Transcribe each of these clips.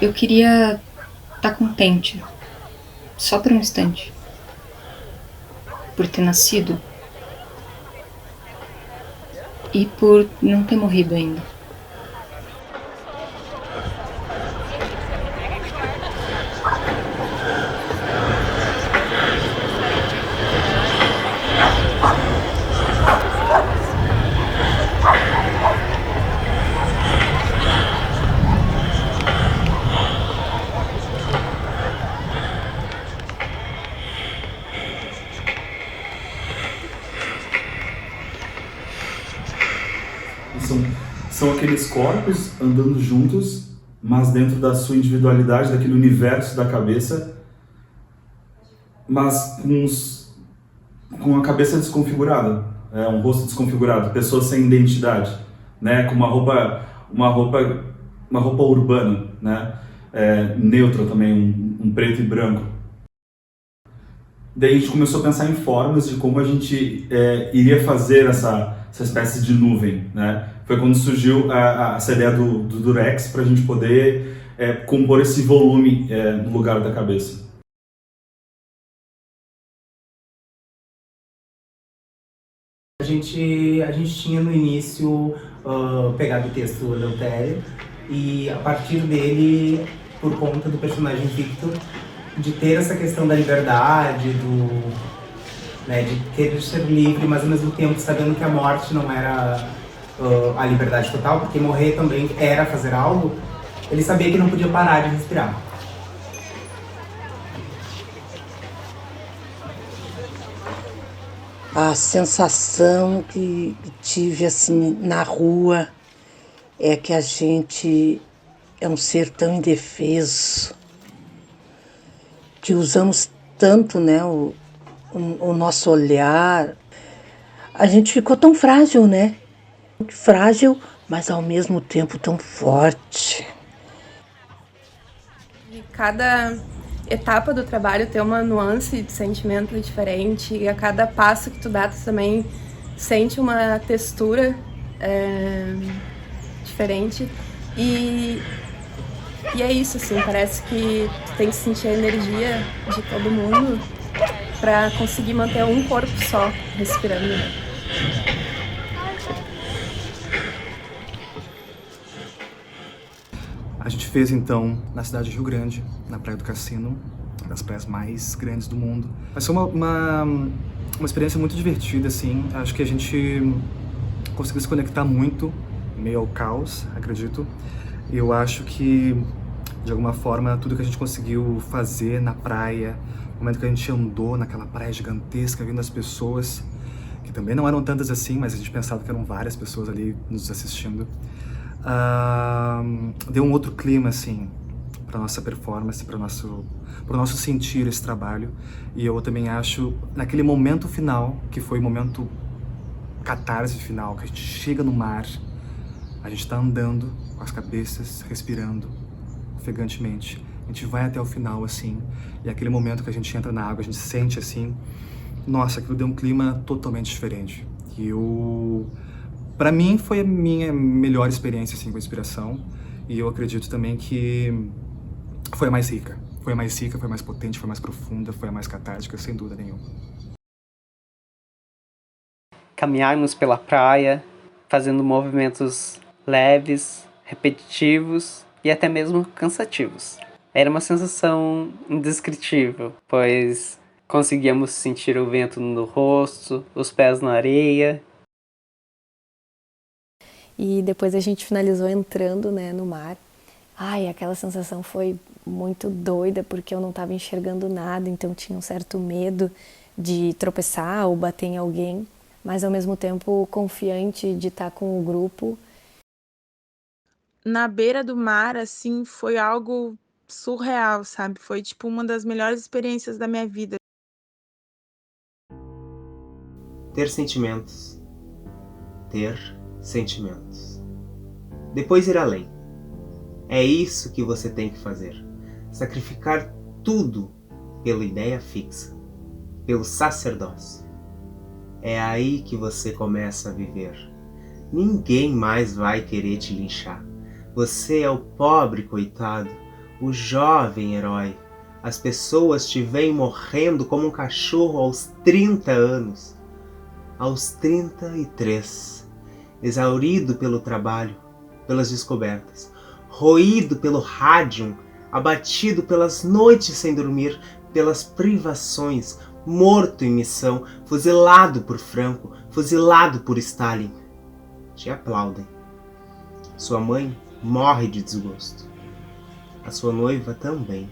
Eu queria estar contente, só por um instante, por ter nascido e por não ter morrido ainda. São aqueles corpos andando juntos, mas dentro da sua individualidade, daquele universo da cabeça, mas com a cabeça desconfigurada, um rosto desconfigurado, pessoas sem identidade, né, com uma roupa urbana, né, neutra também, um preto e branco. Daí a gente começou a pensar em formas de como a gente iria fazer essa espécie de nuvem, né? Foi quando surgiu essa ideia do Durex para a gente poder compor esse volume no lugar da cabeça. A gente tinha no início pegado o texto do Eleutério e a partir dele, por conta do personagem Victor, de ter essa questão da liberdade, né, de querer ser livre, mas ao mesmo tempo sabendo que a morte não era a liberdade total, porque morrer também era fazer algo, ele sabia que não podia parar de respirar. A sensação que tive assim na rua é que a gente é um ser tão indefeso, que usamos tanto, né, o nosso olhar. A gente ficou tão frágil, né? Frágil, mas ao mesmo tempo tão forte. E cada etapa do trabalho tem uma nuance de sentimento diferente, e a cada passo que tu dá, tu também sente uma textura diferente. E é isso, assim, parece que tu tem que sentir a energia de todo mundo pra conseguir manter um corpo só respirando. A gente fez então na cidade de Rio Grande, na Praia do Cassino, uma das praias mais grandes do mundo. Mas foi uma experiência muito divertida, assim. Acho que a gente conseguiu se conectar muito, em meio ao caos, acredito. E eu acho que, de alguma forma, tudo que a gente conseguiu fazer na praia, o momento que a gente andou naquela praia gigantesca, vendo as pessoas, que também não eram tantas assim, mas a gente pensava que eram várias pessoas ali nos assistindo, deu um outro clima, assim, para nossa performance, para o nosso sentir esse trabalho. E eu também acho, naquele momento final, que foi o momento catarse final, que a gente chega no mar, a gente tá andando com as cabeças, respirando ofegantemente. A gente vai até o final, assim, e aquele momento que a gente entra na água, a gente sente, assim, nossa, aquilo deu um clima totalmente diferente. E pra mim, foi a minha melhor experiência, assim, com inspiração. E eu acredito também que foi a mais rica. Foi a mais rica, foi a mais potente, foi a mais profunda, foi a mais catártica, sem dúvida nenhuma. Caminharmos pela praia, fazendo movimentos leves, repetitivos e até mesmo cansativos. Era uma sensação indescritível, pois conseguíamos sentir o vento no rosto, os pés na areia. E depois a gente finalizou entrando, né, no mar. Ai, aquela sensação foi muito doida, porque eu não estava enxergando nada, então tinha um certo medo de tropeçar ou bater em alguém, mas ao mesmo tempo confiante de estar com o grupo. Na beira do mar, assim, foi algo surreal, sabe? Foi, tipo, uma das melhores experiências da minha vida. Ter sentimentos. Ter sentimentos. Depois ir além. É isso que você tem que fazer. Sacrificar tudo pela ideia fixa, pelo sacerdócio. É aí que você começa a viver. Ninguém mais vai querer te linchar. Você é o pobre coitado, o jovem herói. As pessoas te veem morrendo como um cachorro aos 30 anos, aos 33, exaurido pelo trabalho, pelas descobertas, roído pelo rádio, abatido pelas noites sem dormir, pelas privações, morto em missão, fuzilado por Franco, fuzilado por Stalin. Te aplaudem. Sua mãe morre de desgosto. A sua noiva também.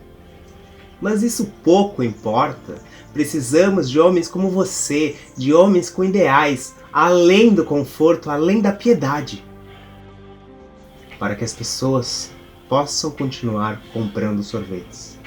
Mas isso pouco importa. Precisamos de homens como você, de homens com ideais, além do conforto, além da piedade, para que as pessoas possam continuar comprando sorvetes.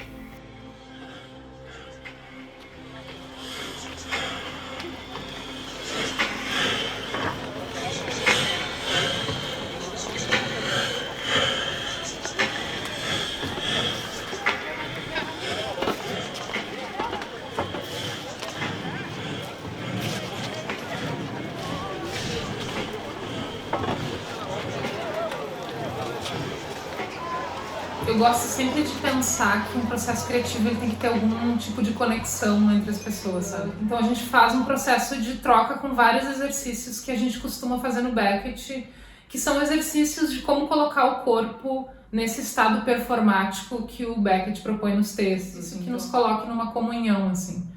Eu gosto sempre de pensar que um processo criativo ele tem que ter algum tipo de conexão entre as pessoas, sabe? Então a gente faz um processo de troca com vários exercícios que a gente costuma fazer no Beckett, que são exercícios de como colocar o corpo nesse estado performático que o Beckett propõe nos textos, assim, que nos coloque numa comunhão, assim,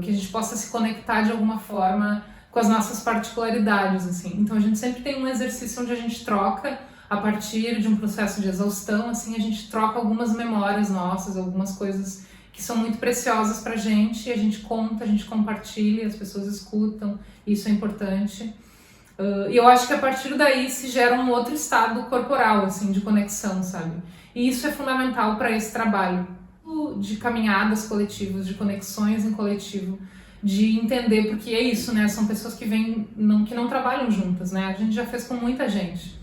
que a gente possa se conectar de alguma forma com as nossas particularidades, assim. Então a gente sempre tem um exercício onde a gente troca a partir de um processo de exaustão, assim, a gente troca algumas memórias nossas, algumas coisas que são muito preciosas pra gente, e a gente conta, a gente compartilha, as pessoas escutam, isso é importante. E eu acho que a partir daí se gera um outro estado corporal, assim, de conexão, sabe? E isso é fundamental para esse trabalho de caminhadas coletivas, de conexões em coletivo, de entender, porque é isso, né? São pessoas que que não trabalham juntas, né? A gente já fez com muita gente.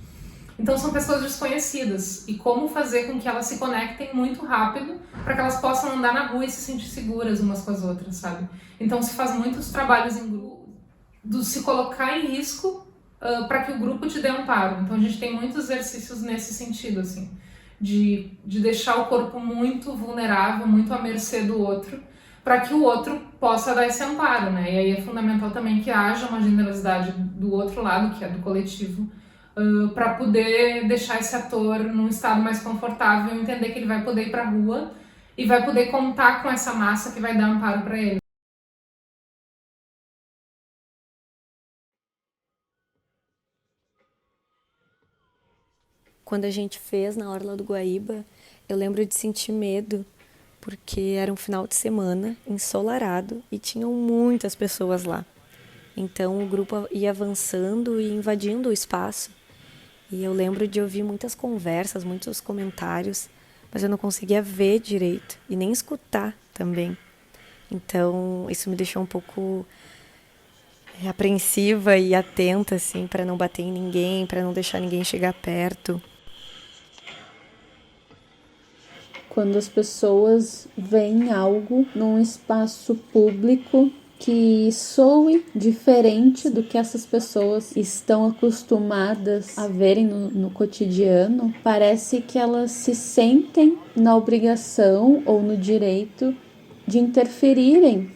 Então são pessoas desconhecidas, e como fazer com que elas se conectem muito rápido para que elas possam andar na rua e se sentir seguras umas com as outras, sabe? Então se faz muitos trabalhos em grupo, do se colocar em risco para que o grupo te dê amparo. Então a gente tem muitos exercícios nesse sentido, assim, de deixar o corpo muito vulnerável, muito à mercê do outro, para que o outro possa dar esse amparo, né? E aí é fundamental também que haja uma generosidade do outro lado, que é do coletivo, para poder deixar esse ator num estado mais confortável, entender que ele vai poder ir para a rua e vai poder contar com essa massa que vai dar amparo para ele. Quando a gente fez na Orla do Guaíba, eu lembro de sentir medo, porque era um final de semana ensolarado e tinham muitas pessoas lá. Então o grupo ia avançando e invadindo o espaço. E eu lembro de ouvir muitas conversas, muitos comentários, mas eu não conseguia ver direito e nem escutar também. Então isso me deixou um pouco apreensiva e atenta, assim, para não bater em ninguém, para não deixar ninguém chegar perto. Quando as pessoas veem algo num espaço público que soe diferente do que essas pessoas estão acostumadas a verem no cotidiano, parece que elas se sentem na obrigação ou no direito de interferirem.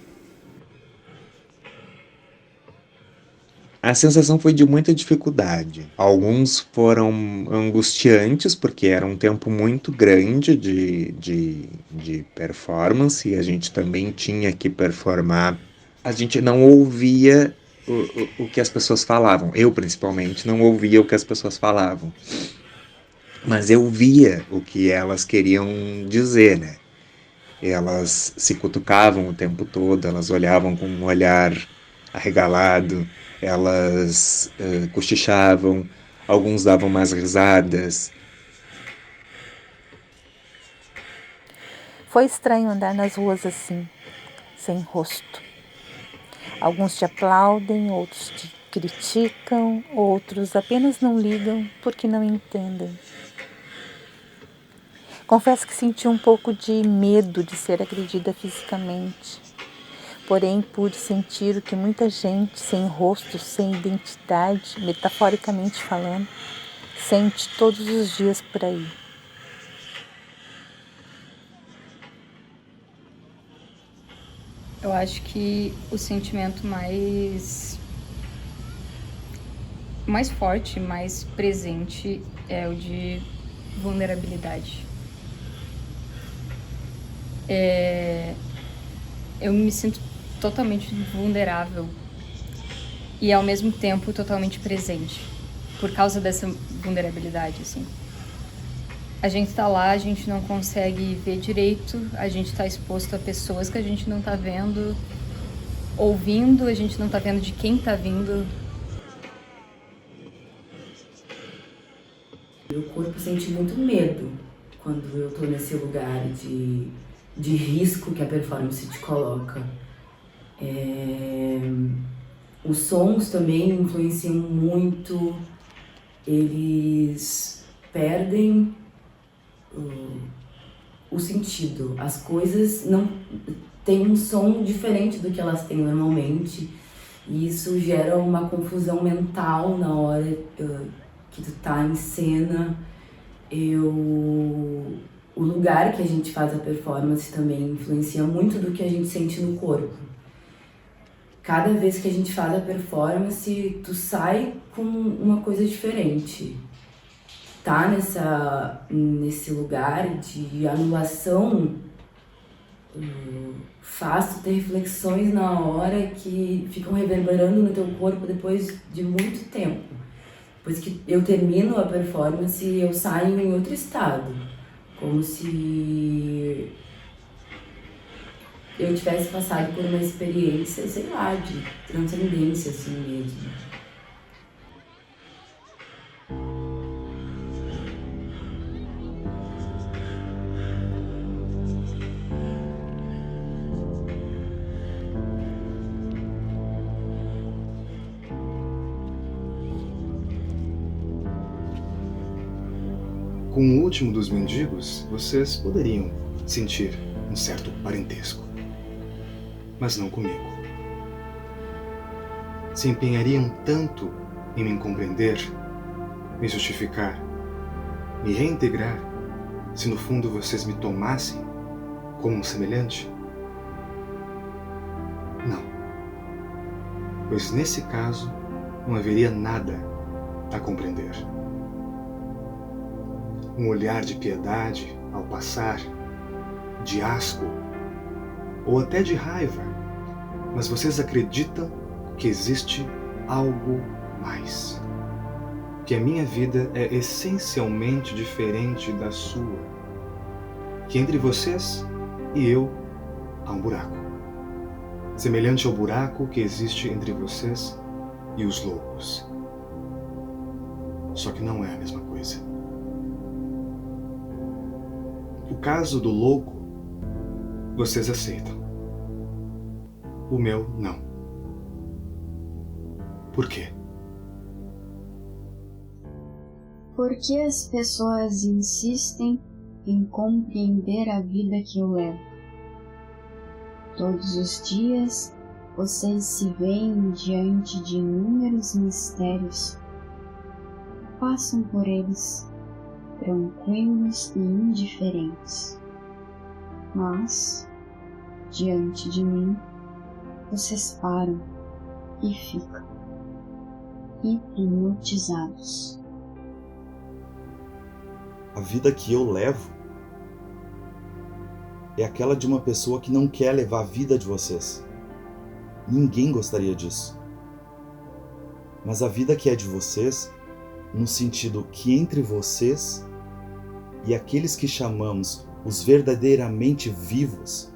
A sensação foi de muita dificuldade. Alguns foram angustiantes, porque era um tempo muito grande de performance, e a gente também tinha que performar. A gente não ouvia o que as pessoas falavam. Eu, principalmente, não ouvia o que as pessoas falavam. Mas eu via o que elas queriam dizer, né? Elas se cutucavam o tempo todo, elas olhavam com um olhar arregalado, elas cochichavam, alguns davam umas risadas. Foi estranho andar nas ruas assim, sem rosto. Alguns te aplaudem, outros te criticam, outros apenas não ligam porque não entendem. Confesso que senti um pouco de medo de ser agredida fisicamente. Porém, pude sentir o que muita gente sem rosto, sem identidade, metaforicamente falando, sente todos os dias por aí. Eu acho que o sentimento mais forte, mais presente é o de vulnerabilidade. Eu me sinto totalmente vulnerável e ao mesmo tempo totalmente presente por causa dessa vulnerabilidade, assim. A gente tá lá, a gente não consegue ver direito, a gente tá exposto a pessoas que a gente não tá vendo, ouvindo, a gente não tá vendo de quem tá vindo. Meu corpo sente muito medo quando eu tô nesse lugar de risco que a performance te coloca. Os sons também influenciam muito, eles perdem o sentido. As coisas não têm um som diferente do que elas têm normalmente, e isso gera uma confusão mental na hora que tu tá em cena. O lugar que a gente faz a performance também influencia muito do que a gente sente no corpo. Cada vez que a gente faz a performance, tu sai com uma coisa diferente. Tá nesse lugar de anulação faz tu ter reflexões na hora que ficam reverberando no teu corpo depois de muito tempo. Depois que eu termino a performance, eu saio em outro estado, como se eu tivesse passado por uma experiência, sei lá, de transcendência assim mesmo. Com o último dos mendigos, vocês poderiam sentir um certo parentesco, mas não comigo. Se empenhariam tanto em me compreender, me justificar, me reintegrar, se no fundo vocês me tomassem como um semelhante? Não. Pois nesse caso não haveria nada a compreender. Um olhar de piedade ao passar, de asco ou até de raiva, mas vocês acreditam que existe algo mais, que a minha vida é essencialmente diferente da sua, que entre vocês e eu há um buraco, semelhante ao buraco que existe entre vocês e os loucos. Só que não é a mesma coisa. O caso do louco, vocês aceitam. O meu, não. Por quê? Porque as pessoas insistem em compreender a vida que eu levo. Todos os dias, vocês se veem diante de inúmeros mistérios. Passam por eles, tranquilos e indiferentes. Mas, diante de mim, vocês param e ficam hipnotizados. A vida que eu levo é aquela de uma pessoa que não quer levar a vida de vocês. Ninguém gostaria disso. Mas a vida que é de vocês, no sentido que entre vocês e aqueles que chamamos os verdadeiramente vivos,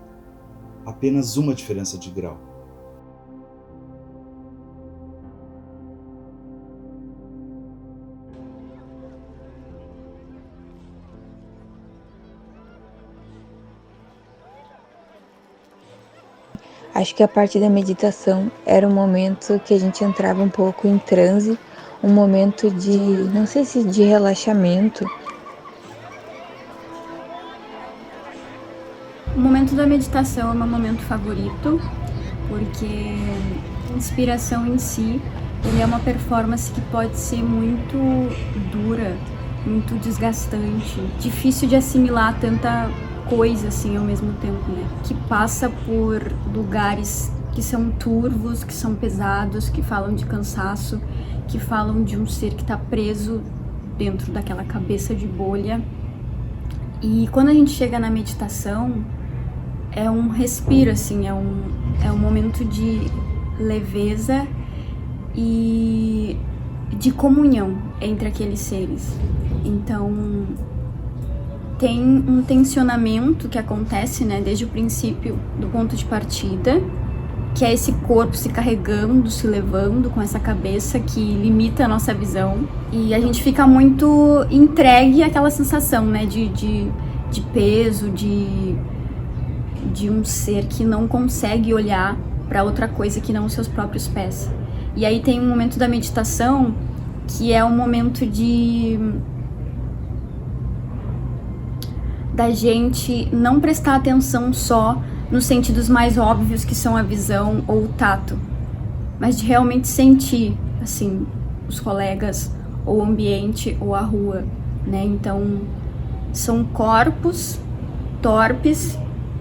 apenas uma diferença de grau. Acho que a parte da meditação era um momento que a gente entrava um pouco em transe, um momento de, não sei se de relaxamento. O momento da meditação é meu momento favorito, porque a inspiração em si, ele é uma performance que pode ser muito dura, muito desgastante, difícil de assimilar tanta coisa, assim, ao mesmo tempo, né? Que passa por lugares que são turvos, que são pesados, que falam de cansaço, que falam de um ser que está preso dentro daquela cabeça de bolha. E quando a gente chega na meditação, é um respiro, assim, é um momento de leveza e de comunhão entre aqueles seres. Então, tem um tensionamento que acontece, né, desde o princípio do ponto de partida, que é esse corpo se carregando, se levando com essa cabeça que limita a nossa visão. E a gente fica muito entregue àquela sensação, né, de peso, de um ser que não consegue olhar para outra coisa que não os seus próprios pés. E aí tem um momento da meditação que é um momento da gente não prestar atenção só nos sentidos mais óbvios, que são a visão ou o tato, mas de realmente sentir, assim, os colegas, ou o ambiente, ou a rua, né? Então, são corpos torpes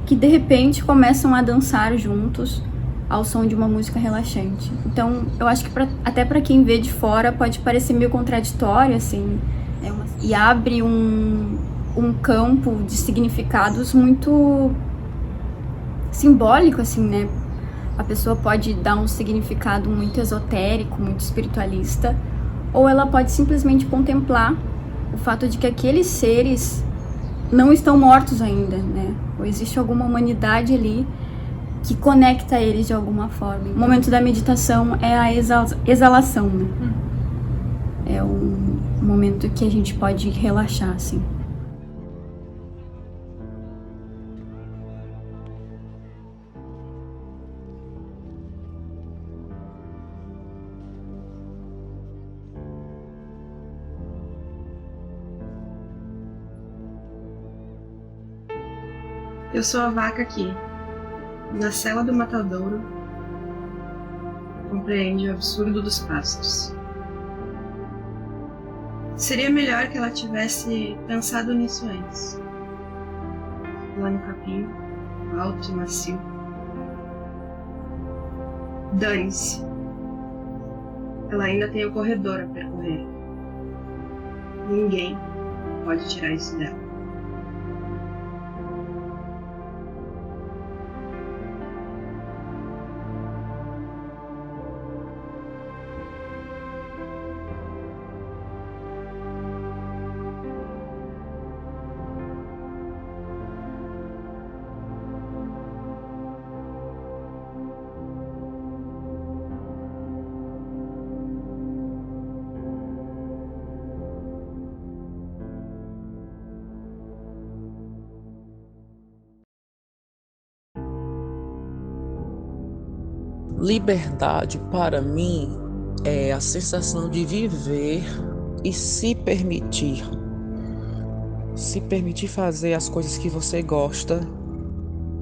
que de repente começam a dançar juntos ao som de uma música relaxante. Então, eu acho que até para quem vê de fora pode parecer meio contraditório, assim, e abre um campo de significados muito simbólico, assim, né? A pessoa pode dar um significado muito esotérico, muito espiritualista, ou ela pode simplesmente contemplar o fato de que aqueles seres não estão mortos ainda, né? Ou existe alguma humanidade ali que conecta eles de alguma forma. O momento da meditação é a exalação, né? É um momento que a gente pode relaxar, assim. Eu sou a vaca aqui, na cela do matadouro, compreende o absurdo dos pastos. Seria melhor que ela tivesse pensado nisso antes. Lá no capim, alto e macio. Dane-se. Ela ainda tem o corredor a percorrer. Ninguém pode tirar isso dela. Liberdade, para mim, é a sensação de viver e se permitir. Se permitir fazer as coisas que você gosta,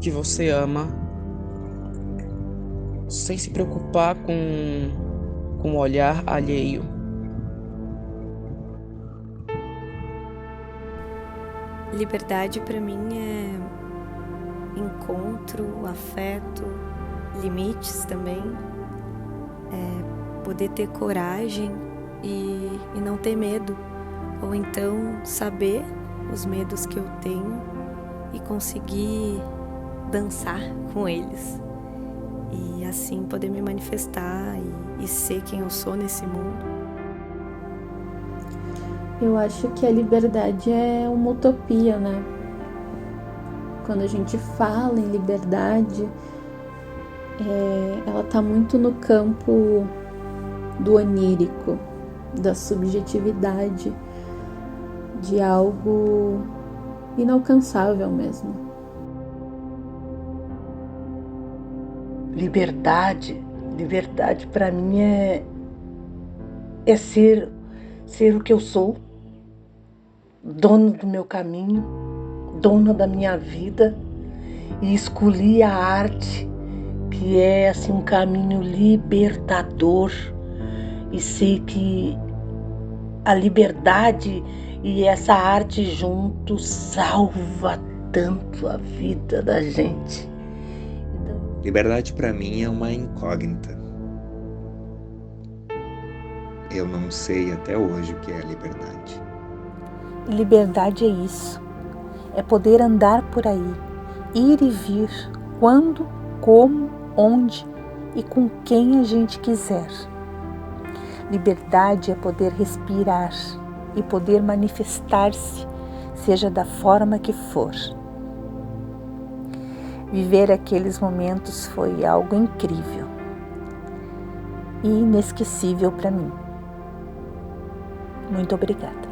que você ama, sem se preocupar com o olhar alheio. Liberdade para mim é encontro, afeto, limites também, poder ter coragem e não ter medo, ou então saber os medos que eu tenho e conseguir dançar com eles e assim poder me manifestar e ser quem eu sou nesse mundo. Eu acho que a liberdade é uma utopia, né? Quando a gente fala em liberdade, ela está muito no campo do onírico, da subjetividade, de algo inalcançável mesmo. Liberdade para mim é ser o que eu sou, dono do meu caminho, dona da minha vida, e escolhi a arte, que é assim um caminho libertador, e sei que a liberdade e essa arte juntos salva tanto a vida da gente. Liberdade para mim é uma incógnita. Eu não sei até hoje o que é liberdade. Liberdade é isso. É poder andar por aí, ir e vir, quando, como, onde e com quem a gente quiser. Liberdade é poder respirar e poder manifestar-se, seja da forma que for. Viver aqueles momentos foi algo incrível e inesquecível para mim. Muito obrigada.